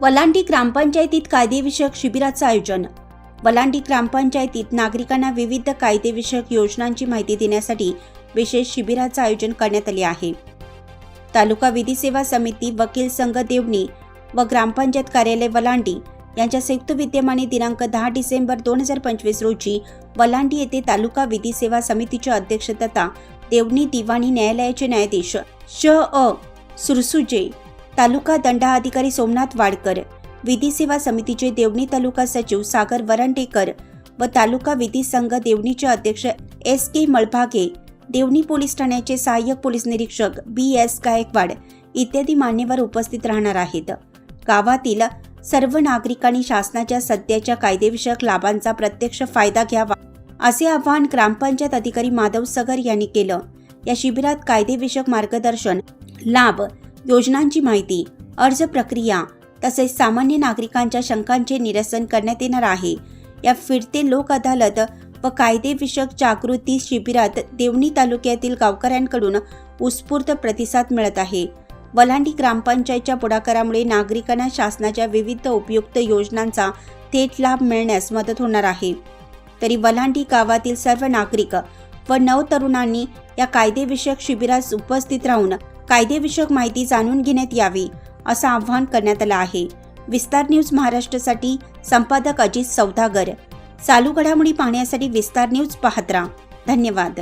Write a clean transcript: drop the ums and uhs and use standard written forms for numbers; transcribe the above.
वलांडी ग्रामपंचायतीत कायदेविषयक शिबिराचं आयोजन. वलांडी ग्रामपंचायतीत नागरिकांना विविध कायदेविषयक योजनांची माहिती देण्यासाठी विशेष शिबिराचं आयोजन करण्यात आले आहे. तालुका विधी सेवा समिती, वकील संघ देवणी व ग्रामपंचायत कार्यालय वलांडी यांच्या संयुक्त विद्यमाने दिनांक 10 डिसेंबर 2025 रोजी वलांडी येथे तालुका विधी सेवा समितीचे अध्यक्ष तथा देवणी दिवाणी न्यायालयाचे न्यायाधीश श.अ. सुरसुजे, तालुका दंडाधिकारी सोमनाथ वाडकर, विधी सेवा समितीचे देवणी तालुका सचिव सागर वरंडेकर व तालुका विधी संघ देवणीचे अध्यक्ष S.K. मळभागे, देवणी पोलीस ठाण्याचे सहाय्यक पोलीस निरीक्षक B.S. गायकवाड इत्यादी मान्यवर उपस्थित राहणार आहेत. गावातील सर्व नागरिकांनी शासनाच्या सध्याच्या कायदेविषयक लाभांचा प्रत्यक्ष फायदा घ्यावा असे आवाहन ग्रामपंचायत अधिकारी माधव सगर यांनी केलं. या शिबिरात कायदेविषयक मार्गदर्शन, लाभ, योजनांची माहिती, अर्ज प्रक्रिया तसेच सामान्य नागरिकांच्या शंकांचे निरसन करण्यात येणार आहे. या फिरते लोक अदालत व कायदेविषयक जागृती शिबिरात देवणी तालुक्यातील गावकऱ्यांकडून उत्स्फूर्त प्रतिसाद मिळत आहे. वलांडी ग्रामपंचायतच्या पुढाकारामुळे नागरिकांना शासनाच्या विविध उपयुक्त योजनांचा थेट लाभ मिळण्यास मदत होणार आहे. तरी वलांडी गावातील सर्व नागरिक व नवतरुणांनी या कायदेविषयक शिबिरास उपस्थित राहून कायदेविषयक माहिती जाणून घेण्यात यावी असं आवाहन करण्यात आलं आहे. विस्तार न्यूज महाराष्ट्रासाठी संपादक अजित सौदागर. चालू घडामोडी पाहण्यासाठी विस्तार न्यूज पाहत राहा. धन्यवाद.